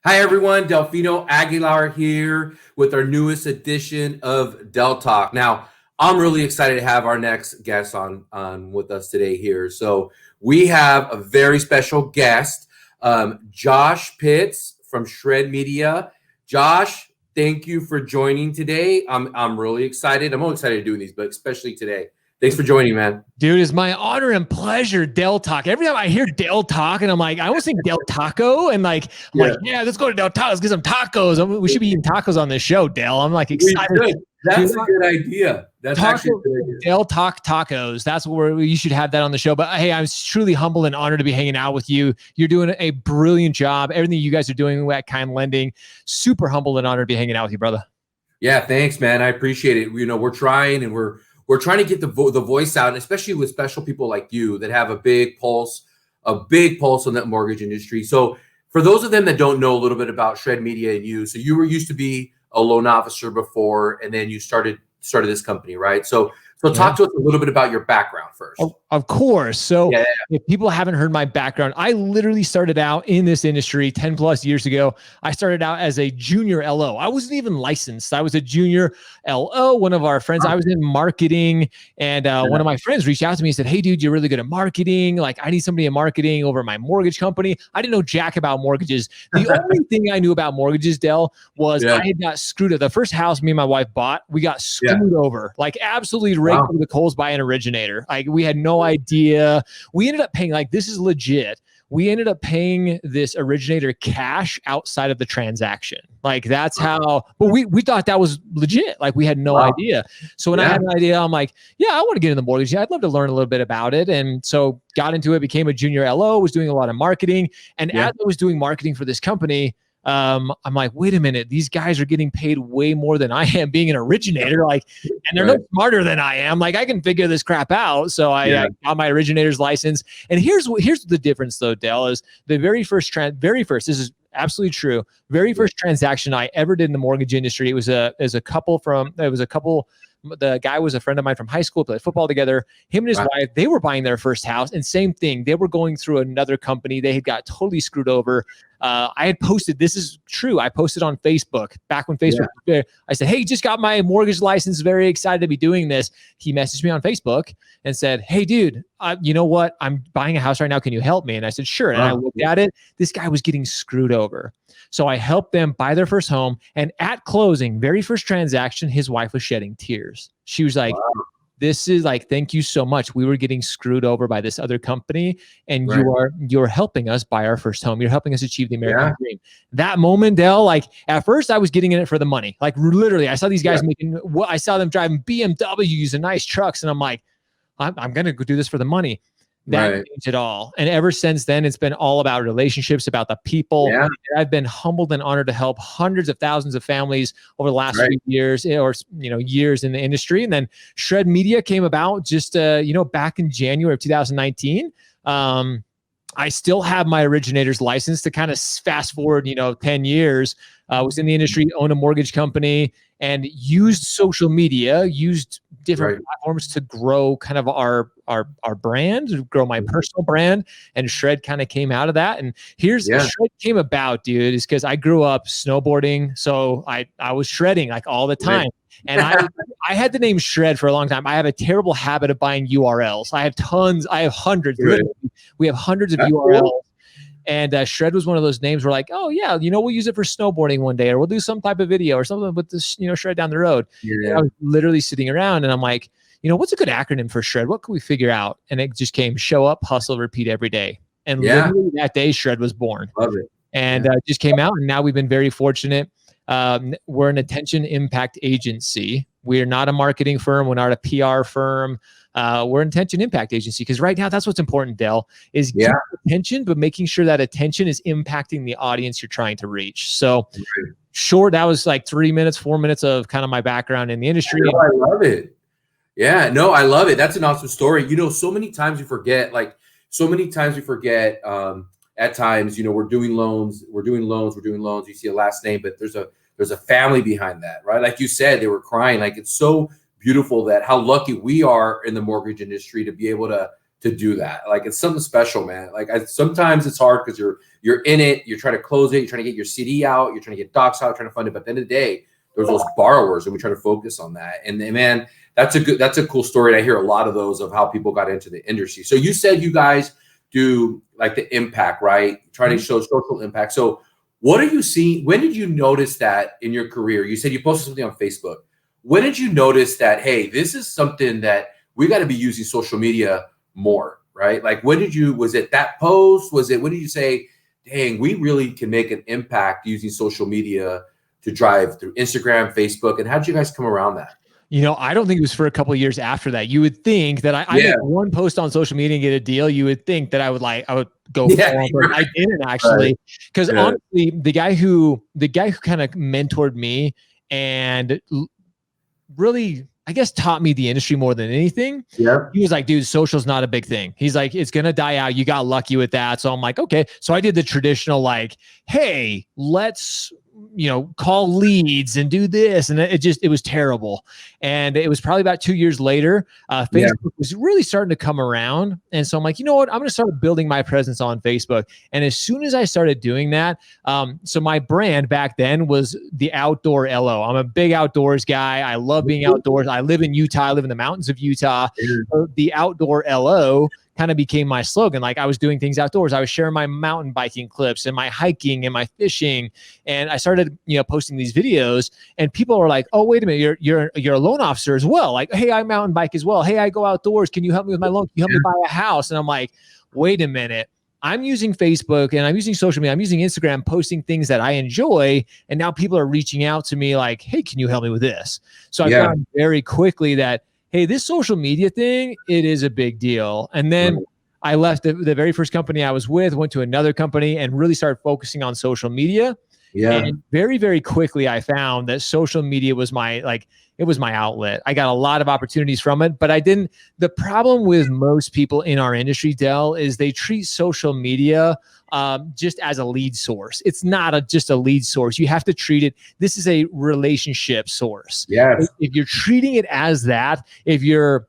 Hi, everyone. Delfino Aguilar here with our newest edition of Del Talk. Now, I'm really excited to have our next guest on with us today here. So we have a very special guest, Josh Pitts from Shred Media. Josh, thank you for joining today. I'm really excited. I'm all excited doing these, but especially today. Thanks for joining, man. Dude, it's my honor and pleasure, Del Talk. Every time I hear Del Talk, and I'm like, I almost think Del Taco, and like, yeah, let's go to Del Taco. Let's get some tacos. We should be eating tacos on this show, Del. I'm like excited. That's a good idea. That's actually a good idea. Del Talk Tacos. That's where you should have that on the show. But hey, I'm truly humbled and honored to be hanging out with you. You're doing a brilliant job. Everything you guys are doing at Kind Lending, super humbled and honored to be hanging out with you, brother. Yeah, thanks, man. I appreciate it. We're trying, and we're trying to get the voice out, and especially with special people like you that have a big pulse on that mortgage industry. So for those of them that don't know a little bit about Shred Media and you, so you were used to be a loan officer before, and then you started this company, right? So talk to us a little bit about your background first. Of course. So if people haven't heard my background, I literally started out in this industry 10 plus years ago. I started out as a junior LO. I wasn't even licensed. I was a junior LO. One of our friends, I was in marketing, and one of my friends reached out to me and said, "Hey dude, you're really good at marketing. Like, I need somebody in marketing over my mortgage company." I didn't know jack about mortgages. The only thing I knew about mortgages, Del, was I had got screwed up. The first house me and my wife bought, we got screwed over, like absolutely raked through the coals by an originator. Like, we had no idea. We ended up paying, like, this is legit. We ended up paying this originator cash outside of the transaction. Like, that's how, but we thought that was legit. Like, we had no idea. So when I had an idea, I'm like, yeah, I want to get in the mortgage. Yeah, I'd love to learn a little bit about it. And so got into it, became a junior LO, was doing a lot of marketing. And as I was doing marketing for this company, I'm like, wait a minute, these guys are getting paid way more than I am being an originator. Like, and they're no smarter than I am. Like, I can figure this crap out. So I got my originator's license. And here's the difference though, Del, is the very first, this is absolutely true. Very first transaction I ever did in the mortgage industry. It was a couple. The guy was a friend of mine from high school, played football together. Him and his wife, they were buying their first house, and same thing. They were going through another company. They had got totally screwed over. I had posted, this is true. I posted on Facebook back when Facebook was there. I said, "Hey, just got my mortgage license. Very excited to be doing this." He messaged me on Facebook and said, "Hey, dude, you know what? I'm buying a house right now. Can you help me?" And I said, "Sure." And I looked at it. This guy was getting screwed over. So I helped them buy their first home. And at closing, very first transaction, his wife was shedding tears. She was like, "This is like, thank you so much. We were getting screwed over by this other company, and you're helping us buy our first home. You're helping us achieve the American dream." That moment, Del, like, at first I was getting in it for the money. Like, literally, I saw these guys I saw them driving BMWs and nice trucks, and I'm like, I'm going to go do this for the money. That changed it all. And ever since then, it's been all about relationships, about the people. I've been humbled and honored to help hundreds of thousands of families over the last few years, or years in the industry. And then Shred Media came about just back in January of 2019. I still have my originator's license. To kind of fast forward, 10 years. Was in the industry, owned a mortgage company, and used social media, used different platforms to grow kind of our brand, to grow my personal brand. And Shred kind of came out of that. And Shred came about, dude, is because I grew up snowboarding. So I was shredding like all the time. And I had the name Shred for a long time. I have a terrible habit of buying URLs. I have hundreds. We have hundreds of URLs. And Shred was one of those names where, like, oh yeah, we'll use it for snowboarding one day, or we'll do some type of video or something with this, Shred down the road. And I was literally sitting around and I'm like, what's a good acronym for Shred? What can we figure out? And it just came: show up, hustle, repeat every day. And literally that day, Shred was born. Love it. And it just came out. And now we've been very fortunate. We're an attention impact agency. We're not a marketing firm. We're not a PR firm. We're an attention impact agency, because right now that's what's important, Del, is getting attention, but making sure that attention is impacting the audience you're trying to reach. So short, that was like 4 minutes of kind of my background in the industry. I love it. Yeah, no, I love it. That's an awesome story. So many times we forget, at times, we're doing loans. You see a last name, but there's a family behind that, right? Like you said, they were crying. Like, it's so beautiful that how lucky we are in the mortgage industry to be able to to do that. Like it's something special, man. Like sometimes it's hard because you're in it, you're trying to close it, you're trying to get your CD out, you're trying to get docs out, trying to fund it. But at the end of the day, there's those borrowers, and we try to focus on that. And man, that's a cool story. And I hear a lot of those of how people got into the industry. So you said you guys do like the impact, right? Trying to show social impact. So what are you seeing? When did you notice that in your career? You said you posted something on Facebook. When did you notice that, hey, this is something that we got to be using social media more, right? Like when was it that post? When did you say, dang, we really can make an impact using social media to drive through Instagram, Facebook? And how did you guys come around that? I don't think it was for a couple of years after that. You would think that I make one post on social media and get a deal. You would think that I would go forward. I didn't actually, because honestly, the guy who kind of mentored me and really, I guess, taught me the industry more than anything. Yeah. He was like, dude, social's not a big thing. He's like, it's going to die out. You got lucky with that. So I'm like, okay. So I did the traditional, like, hey, let's, call leads and do this. And it was terrible. And it was probably about 2 years later, Facebook was really starting to come around. And so I'm like, you know what? I'm going to start building my presence on Facebook. And as soon as I started doing that, so my brand back then was the Outdoor LO. I'm a big outdoors guy. I love being outdoors. I live in Utah. I live in the mountains of Utah. So the Outdoor LO kind of became my slogan. Like I was doing things outdoors. I was sharing my mountain biking clips and my hiking and my fishing. And I started, posting these videos, and people were like, oh, wait a minute, you're a loan officer as well. Like, hey, I mountain bike as well. Hey, I go outdoors. Can you help me with my loan? Can you help me buy a house? And I'm like, wait a minute. I'm using Facebook and I'm using social media. I'm using Instagram, posting things that I enjoy. And now people are reaching out to me like, hey, can you help me with this? So I found very quickly that, hey, this social media thing, it is a big deal. And then I left the very first company I was with, went to another company and really started focusing on social media. Yeah. And very, very quickly, I found that social media was it was my outlet. I got a lot of opportunities from it, but the problem with most people in our industry, Del, is they treat social media just as a lead source. It's not just a lead source. You have to treat it. This is a relationship source. Yes. If you're treating it as that, if you're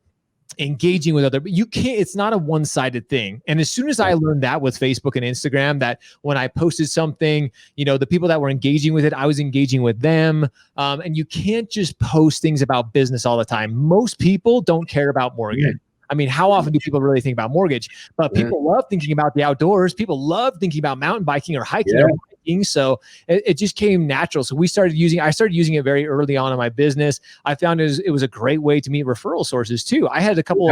engaging with but you can't, it's not a one-sided thing. And as soon as I learned that with Facebook and Instagram, that when I posted something, the people that were engaging with it, I was engaging with them. And you can't just post things about business all the time. Most people don't care about mortgage. I mean, how often do people really think about mortgage? But people love thinking about the outdoors. People love thinking about mountain biking or hiking or hiking. So it just came natural. So I started using it very early on in my business. I found it was a great way to meet referral sources too. I had a couple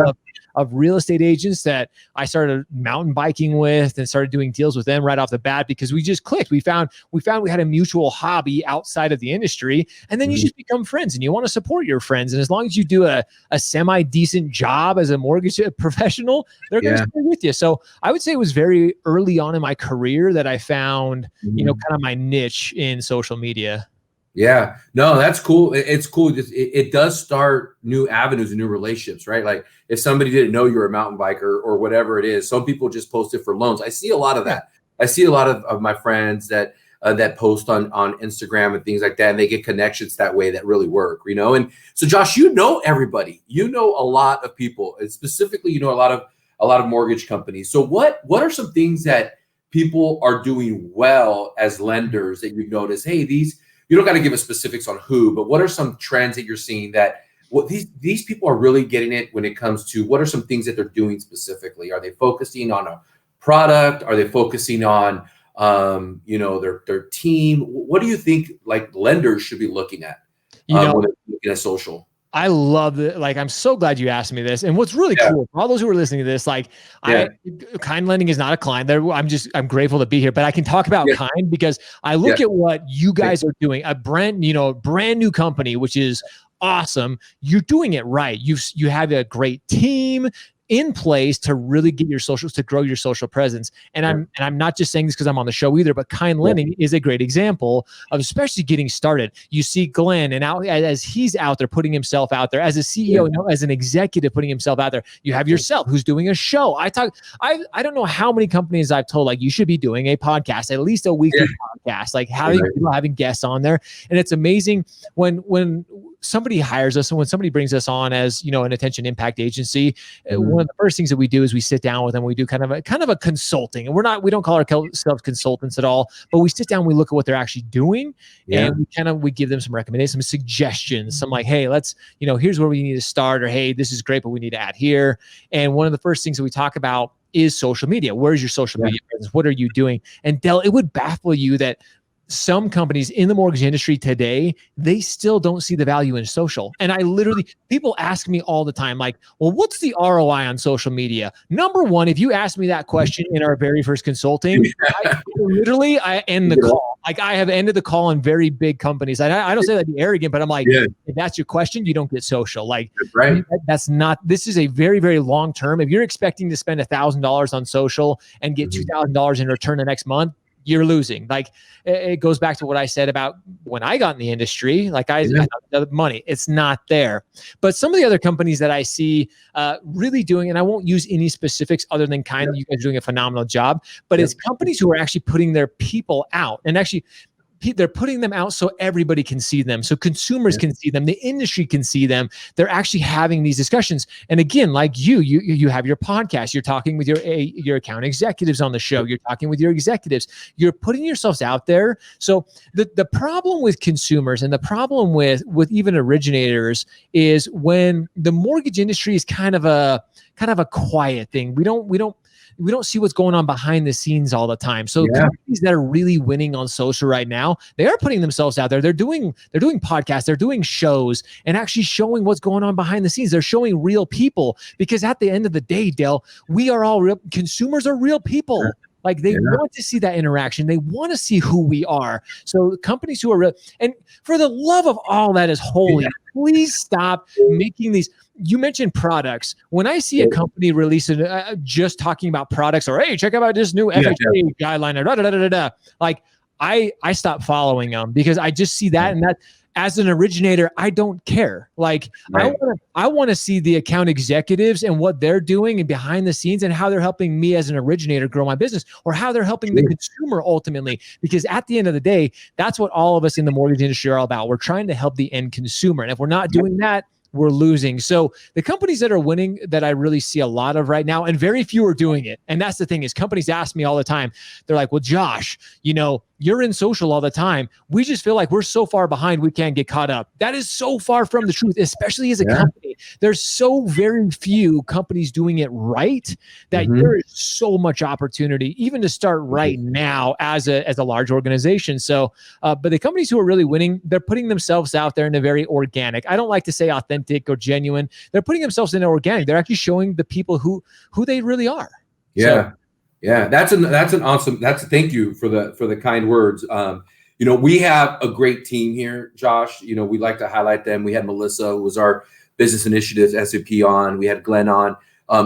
of real estate agents that I started mountain biking with and started doing deals with them right off the bat because we just clicked. We found we had a mutual hobby outside of the industry, and then you just become friends and you want to support your friends. And as long as you do a semi-decent job as a mortgage professional, they're going to stay with you. So I would say it was very early on in my career that I found, kind of my niche in social media. Yeah, no, that's cool. It's cool. It does start new avenues and new relationships, right? Like if somebody didn't know you're a mountain biker or whatever it is, some people just post it for loans. I see a lot of that. I see a lot of my friends that post on Instagram and things like that, and they get connections that way that really work, And so, Josh, everybody, a lot of people, and specifically, a lot of mortgage companies. So, what are some things that people are doing well as lenders that you've noticed? Hey, you don't got to give us specifics on who, but what are some trends that you're seeing that these people are really getting it when it comes to what are some things that they're doing specifically? Are they focusing on a product? Are they focusing on their team? What do you think like lenders should be looking at when they're looking at social? I love it. Like, I'm so glad you asked me this. And what's really cool for all those who are listening to this, Kind Lending is not a client. I'm grateful to be here, but I can talk about Kind because I look at what you guys are doing, a brand new company, which is awesome. You're doing it right. You have a great team in place to really get your socials, to grow your social presence. And I'm not just saying this because I'm on the show either, but Kind Lending is a great example of especially getting started. You see Glenn and as he's out there putting himself out there as a CEO, as an executive putting himself out there. You have yourself who's doing a show. I don't know how many companies I've told, like, you should be doing a podcast, at least a weekly podcast, like having guests on there. And it's amazing when somebody hires us, and when somebody brings us on as, an attention impact agency, one of the first things that we do is we sit down with them. We do kind of a consulting, and we don't call ourselves consultants at all, but we sit down, we look at what they're actually doing, and we give them some recommendations, some suggestions, some like, hey, let's, here's where we need to start, or hey, this is great, but we need to add here. And one of the first things that we talk about is social media. Where's your social media presence? What are you doing? And Del, it would baffle you that some companies in the mortgage industry today, they still don't see the value in social. And people ask me all the time, like, well, what's the ROI on social media? Number one, if you ask me that question in our very first consulting, I end the call. Like, I have ended the call in very big companies. I don't say that to be arrogant, but I'm like, if that's your question, you don't get social. Like, that's not, this is a very, very long term. If you're expecting to spend $1,000 on social and get $2,000 in return the next month, you're losing. Like, it goes back to what I said about when I got in the industry, like I had the money, it's not there. But some of the other companies that I see really doing, and I won't use any specifics other than you guys are doing a phenomenal job, but it's companies who are actually putting their people out, and actually they're putting them out so everybody can see them, so consumers can see them, the industry can see them. They're actually having these discussions. And again, like you have your podcast, you're talking with your account executives on the show, you're talking with your executives, you're putting yourselves out there. So the problem with consumers, and the problem with even originators, is when the mortgage industry is kind of a quiet thing. We don't see what's going on behind the scenes all the time. So companies that are really winning on social right now, they are putting themselves out there. They're doing podcasts, they're doing shows, and actually showing what's going on behind the scenes. They're showing real people, because at the end of the day, Del, we are all real. Consumers are real people. Like, they want to see that interaction. They want to see who we are. So companies who are real, and for the love of all that is holy, please stop making these. You mentioned products. When I see a company release just talking about products, or hey, check out this new FHA guideline, or like, I stop following them, because I just see that, and that, as an originator, I don't care. Like, I want to see the account executives and what they're doing and behind the scenes, and how they're helping me as an originator grow my business, or how they're helping the consumer ultimately. Because at the end of the day, that's what all of us in the mortgage industry are all about. We're trying to help the end consumer. And if we're not doing that, we're losing. So the companies that are winning, that I really see a lot of right now, and very few are doing it. And that's the thing, is companies ask me all the time. They're like, well, Josh, you're in social all the time. We just feel like we're so far behind, we can't get caught up. That is so far from the truth, especially as a company. There's so very few companies doing it right, that there is so much opportunity, even to start right now as a large organization. So, but the companies who are really winning, they're putting themselves out there in a very organic. I don't like to say authentic or genuine. They're putting themselves in organic. They're actually showing the people who they really are. That's an awesome. Thank you for the kind words. We have a great team here, Josh. We like to highlight them. We had Melissa, who was our business initiatives SVP, on. We had Glenn on.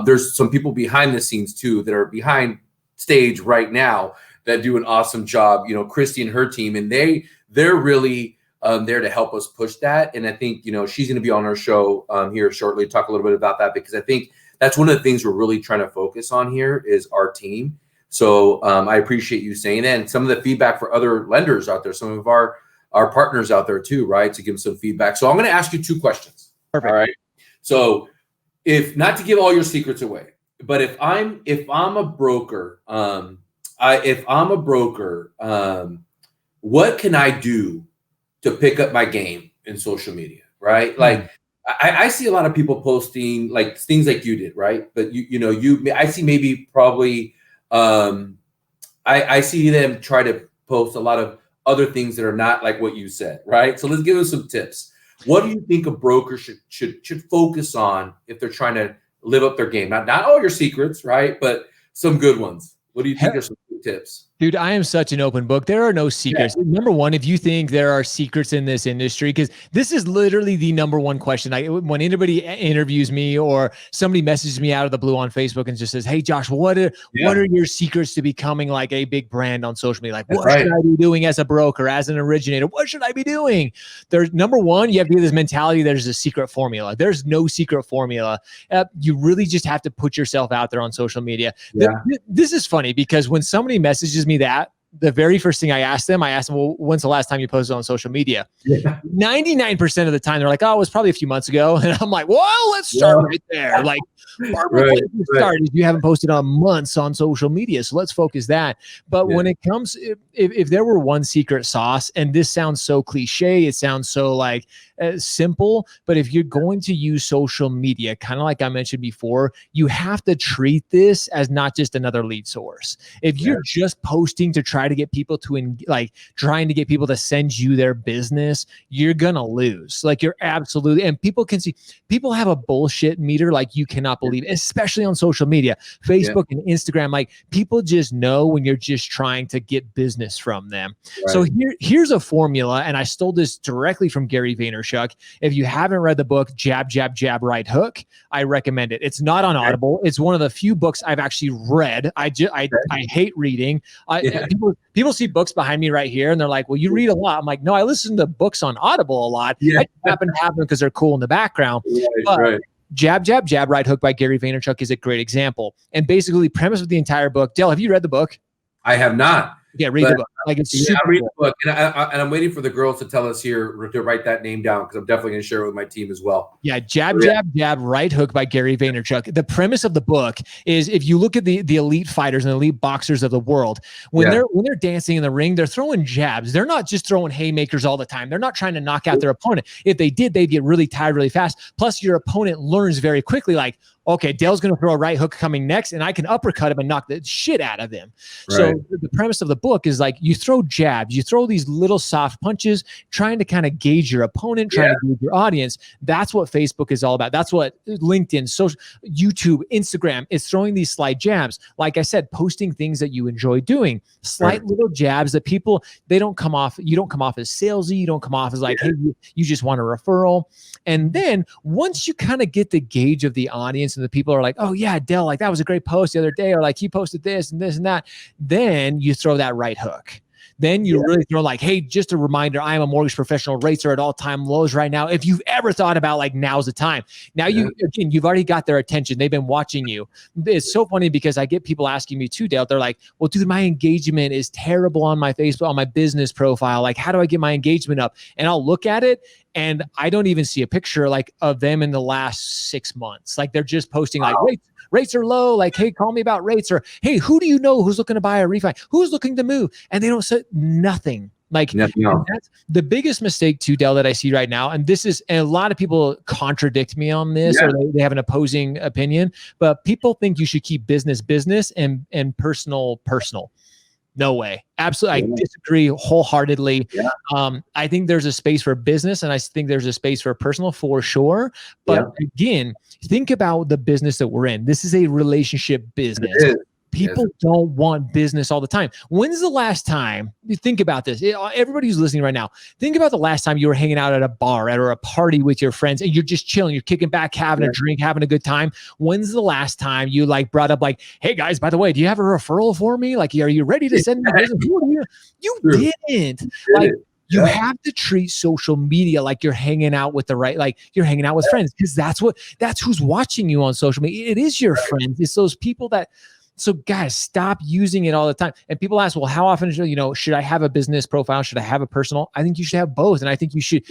There's some people behind the scenes too, that are behind stage right now, that do an awesome job. Christy and her team, and they're really there to help us push that. And I think she's going to be on our show here shortly, talk a little bit about that, because I think that's one of the things we're really trying to focus on here, is our team. So I appreciate you saying that, and some of the feedback for other lenders out there, some of our partners out there too, right? To give them some feedback. So I'm going to ask you 2 questions. Perfect. All right. So, if not to give all your secrets away, but if I'm a broker, what can I do to pick up my game in social media, right? Like, I see a lot of people posting like things like you did, right? But I see maybe probably I see them try to post a lot of other things that are not like what you said, right? So let's give them some tips. What do you think a broker should focus on if they're trying to live up their game? Not all your secrets, right? But some good ones. What do you think are some good tips? Dude, I am such an open book. There are no secrets. Yeah. Number one, if you think there are secrets in this industry, because this is literally the number one question. When anybody interviews me or somebody messages me out of the blue on Facebook and just says, hey, Josh, what are your secrets to becoming like a big brand on social media? Like, what should I be doing as a broker, as an originator? What should I be doing? There's number one, you have to get this mentality. There's a secret formula. There's no secret formula. You really just have to put yourself out there on social media. Yeah. This is funny, because when somebody messages me that, the very first thing I asked them, well, when's the last time you posted on social media? 99% of the time, they're like, oh, it was probably a few months ago. And I'm like, well, let's start right there. Like, start is you haven't posted on months on social media. So let's focus that. But when it comes, if there were one secret sauce, and this sounds so cliche, it sounds so like simple, but if you're going to use social media, kind of like I mentioned before, you have to treat this as not just another lead source. If you're just posting to try to get people to trying to get people to send you their business, you're gonna lose. Like, you're absolutely, and people can see, people have a bullshit meter like you cannot believe, especially on social media, Facebook and Instagram. Like, people just know when you're just trying to get business from them. So here's a formula, and I stole this directly from Gary Vaynerchuk. If you haven't read the book Jab, Jab, Jab, Right Hook, I recommend it. It's not on Audible. It's one of the few books I've actually read. I hate reading. People see books behind me right here, and they're like, well, you read a lot. I'm like, no, I listen to books on Audible a lot. I happen to have them because they're cool in the background. Jab, Jab, Jab, Right Hook by Gary Vaynerchuk is a great example. And basically, the premise of the entire book. Dale, have you read the book? I have not. Yeah, read the book. Like, it's super I read cool. the book, and I'm waiting for the girls to tell us here to write that name down, because I'm definitely going to share it with my team as well. Yeah, Jab, Jab, Jab, Right Hook by Gary Vaynerchuk. The premise of the book is, if you look at the elite fighters and elite boxers of the world, when they're dancing in the ring, they're throwing jabs. They're not just throwing haymakers all the time. They're not trying to knock out their opponent. If they did, they'd get really tired really fast. Plus, your opponent learns very quickly, like, okay, Dale's going to throw a right hook coming next, and I can uppercut him and knock the shit out of him. So the premise of the book is, like, you throw jabs, you throw these little soft punches, trying to kind of gauge your opponent, trying to gauge your audience. That's what Facebook is all about. That's what LinkedIn, social, YouTube, Instagram is, throwing these slight jabs. Like I said, posting things that you enjoy doing, slight little jabs that people, you don't come off as salesy. You don't come off as like, hey, you just want a referral. And then once you kind of get the gauge of the audience, and the people are like, oh yeah, Dell, like, that was a great post the other day, or like, he posted this and this and that, then you throw that right hook. Then you really throw, like, hey, just a reminder, I am a mortgage professional. Rates are at all-time lows right now. If you've ever thought about, like, now's the time. Now you've already got their attention. They've been watching you. It's so funny because I get people asking me too, Dale. They're like, well, dude, my engagement is terrible on my Facebook, on my business profile. Like, how do I get my engagement up? And I'll look at it, and I don't even see a picture, like, of them in the last 6 months. Like, they're just posting like, rates are low. Like, hey, call me about rates. Or, hey, who do you know who's looking to buy a refi? Who's looking to move? And they don't say nothing. Like, that's the biggest mistake too, Dell, that I see right now. And this is, and a lot of people contradict me on this, or they have an opposing opinion, but people think you should keep business and personal. No way. Absolutely. I disagree wholeheartedly. I think there's a space for business, and I think there's a space for personal, for sure. But again, think about the business that we're in. This is a relationship business. People don't want business all the time. When's the last time, you think about this, everybody who's listening right now, think about the last time you were hanging out at a bar or a party with your friends, and you're just chilling, you're kicking back, having a drink, having a good time. When's the last time you, like, brought up, like, hey guys, by the way, do you have a referral for me? Like, are you ready to send me business? You didn't. Like, you have to treat social media like you're hanging out with you're hanging out with friends, because that's who's watching you on social media. It is your friends. It's those people that. So guys, stop using it all the time. And people ask, well, how often should I have a business profile? Should I have a personal? I think you should have both. And I think you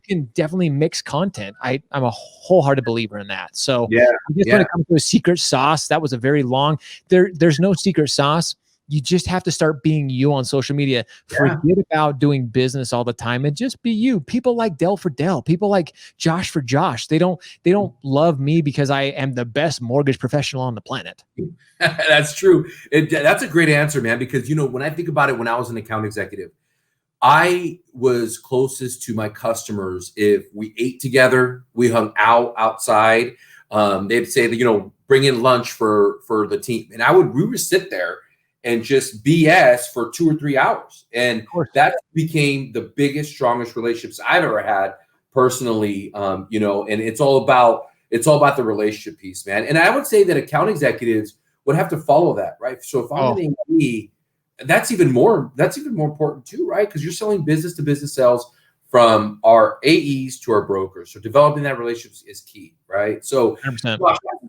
can definitely mix content. I'm a wholehearted believer in that. So I guess when it comes to a secret sauce, that was a very long, there's no secret sauce. You just have to start being you on social media. Forget about doing business all the time and just be you. People like Dell for Dell. People like Josh for Josh. They don't love me because I am the best mortgage professional on the planet. That's true. That's a great answer, man, because, when I think about it, when I was an account executive, I was closest to my customers if we ate together, we hung out outside. They'd say that, bring in lunch for the team. And we would sit there and just BS for 2 or 3 hours. And that became the biggest, strongest relationships I've ever had personally, and it's all about the relationship piece, man. And I would say that account executives would have to follow that, right? So if I'm an AE, that's even more important too, right? Because you're selling business to business sales from our AEs to our brokers. So developing that relationship is key, right? So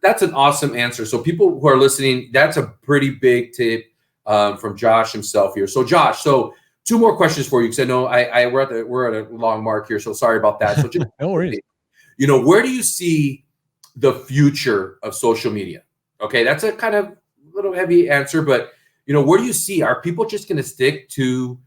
that's an awesome answer. So people who are listening, that's a pretty big tip. from Josh himself here. So Josh, so two more questions for you, because I know we're at a long mark here, so sorry about that. So just, no worries. Where do you see the future of social media? Okay, that's a kind of little heavy answer, but where do you see? Are people just going to stick to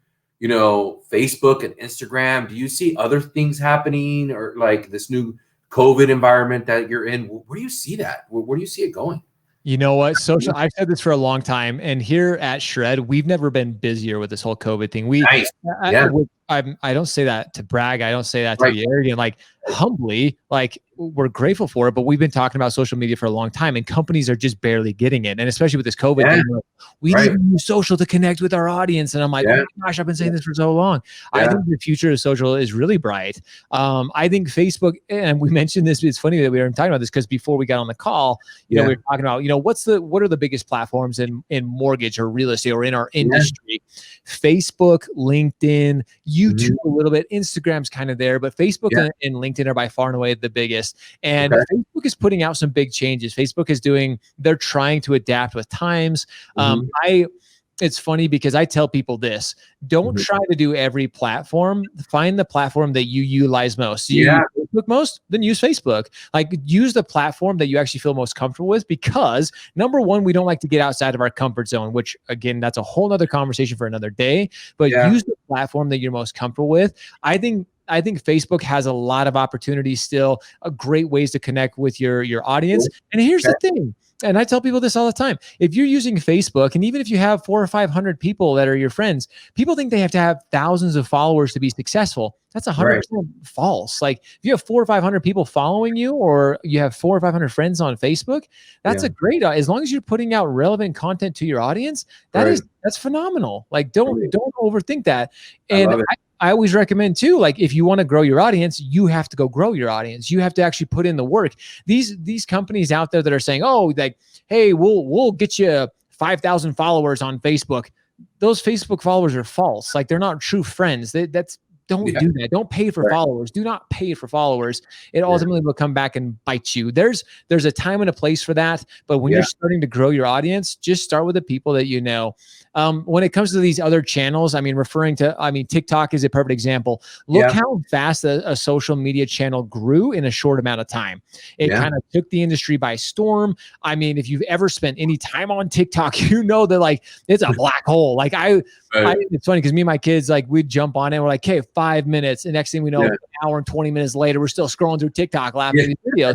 Facebook and Instagram? Do you see other things happening, or like this new COVID environment that you're in? Where do you see that? Where do you see it going? You know what? Social, I've said this for a long time, and here at Shred, we've never been busier with this whole COVID thing. Nice. I don't say that to brag. I don't say that to be arrogant. Like, humbly, like, we're grateful for it, but we've been talking about social media for a long time, and companies are just barely getting it. And especially with this COVID thing, like, we need to use social to connect with our audience. And I'm like, oh my gosh, I've been saying this for so long. I think the future of social is really bright. I think Facebook, and we mentioned this, it's funny that we were talking about this, because before we got on the call, we were talking about, what are the biggest platforms in mortgage or real estate or in our industry? Facebook, LinkedIn, YouTube a little bit, Instagram's kind of there, but Facebook and LinkedIn are by far and away the biggest. And Facebook is putting out some big changes. Facebook is they're trying to adapt with times. It's funny because I tell people this: don't try to do every platform. Find the platform that you utilize most. So you use Facebook most, then use Facebook. Like, use the platform that you actually feel most comfortable with, because number one, we don't like to get outside of our comfort zone, which again, that's a whole nother conversation for another day, but use the platform that you're most comfortable with. I think Facebook has a lot of opportunities still, great ways to connect with your audience. And here's the thing. And I tell people this all the time. If you're using Facebook, and even if you have 400 or 500 people that are your friends, people think they have to have thousands of followers to be successful. That's 100% false. Like, if you have 400 or 500 people following you, or you have 400 or 500 friends on Facebook, that's a great, as long as you're putting out relevant content to your audience, that's phenomenal. Like, don't overthink that. And I always recommend too, like, if you want to grow your audience, you have to go grow your audience. You have to actually put in the work. These companies out there that are saying, oh, like, hey, we'll get you 5,000 followers on Facebook. Those Facebook followers are false. Like, they're not true friends. Don't do that. Don't pay for followers. Do not pay for followers. It ultimately will come back and bite you. There's a time and a place for that. But when you're starting to grow your audience, just start with the people that you know. When it comes to these other channels, TikTok is a perfect example. Look how fast a social media channel grew in a short amount of time. It kind of took the industry by storm. I mean, if you've ever spent any time on TikTok, you know that, like, it's a black hole. Like, it's funny because me and my kids, like, we'd jump on it. And we're like, hey, 5 minutes. And next thing we know, an hour and 20 minutes later, we're still scrolling through TikTok laughing at these videos.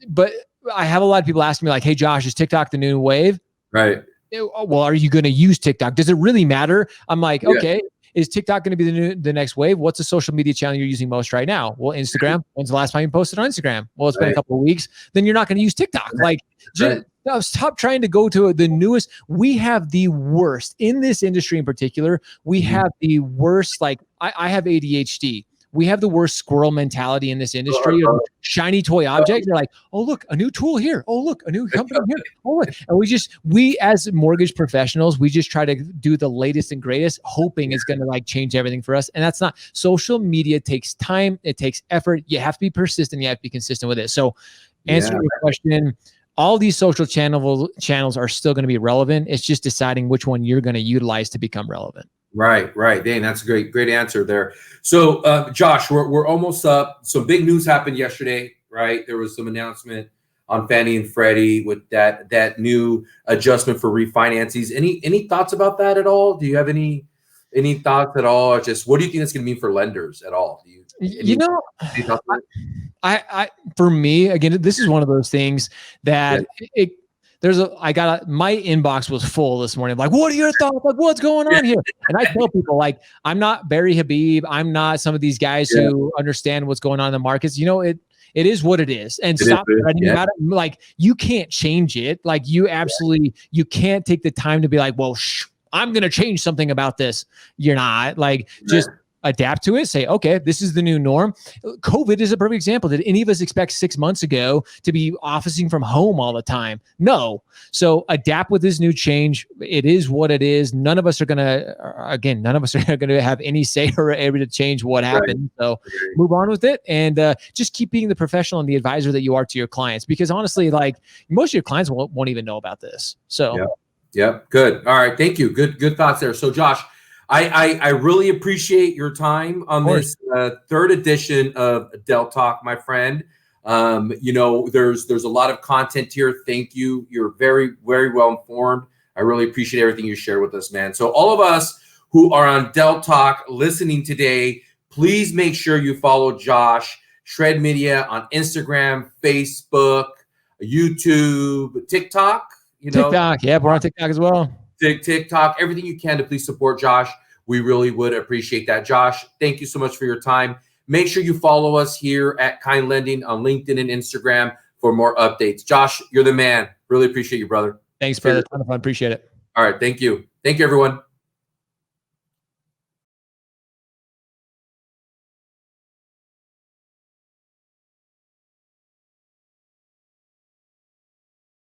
But I have a lot of people asking me, like, hey, Josh, is TikTok the new wave? Right. Well, are you going to use TikTok? Does it really matter? I'm like, okay, is TikTok going to be the next wave? What's the social media channel you're using most right now? Well, Instagram. When's the last time you posted on Instagram? Well, it's been a couple of weeks. Then you're not going to use TikTok. Like, stop trying to go to the newest. We have the worst in this industry in particular. We have the worst. Like, I have ADHD. We have the worst squirrel mentality in this industry. Shiny toy object. You're like, oh, look, a new tool here. Oh, look, a new company here. Oh, look. And we as mortgage professionals, we just try to do the latest and greatest, hoping it's going to, like, change everything for us. And that's not. Social media takes time. It takes effort. You have to be persistent. You have to be consistent with it. So, answering your question, all these social channels are still going to be relevant. It's just deciding which one you're going to utilize to become relevant. Right. Dane, that's a great answer there. So, Josh, we're almost up. Some big news happened yesterday, right? There was some announcement on Fannie and Freddie with that new adjustment for refinances. Any thoughts about that at all? Do you have any thoughts at all? Or just what do you think that's going to mean for lenders at all? I for me, again, this is one of those things that my inbox was full this morning. Like, what are your thoughts? Like, what's going on here? And I tell people, like, I'm not Barry Habib. I'm not some of these guys who understand what's going on in the markets. It is what it is. And stop writing about it. Like, you can't change it. Like, you can't take the time to be like, well, I'm going to change something about this. You're not. Like, just adapt to it. Say, okay, this is the new norm. COVID is a perfect example. Did any of us expect 6 months ago to be officing from home all the time? No. So adapt with this new change. It is what it is. None of us are going to have any say or able to change what happened. So move on with it, and just keep being the professional and the advisor that you are to your clients. Because honestly, like, most of your clients won't even know about this. So. Yep. Good. All right. Thank you. Good thoughts there. So Josh, I really appreciate your time on this third edition of Del Talk, my friend. You know, there's a lot of content here. Thank you. You're very, very well informed. I really appreciate everything you share with us, man. So all of us who are on Del Talk listening today, please make sure you follow Josh Shred Media on Instagram, Facebook, YouTube, TikTok. You know, TikTok. Yeah, we're on TikTok as well. TikTok, everything you can to please support Josh. We really would appreciate that. Josh, thank you so much for your time. Make sure you follow us here at Kind Lending on LinkedIn and Instagram for more updates. Josh, you're the man. Really appreciate you, brother. Thanks, brother. Ton of fun. Appreciate it. All right. Thank you. Thank you, everyone.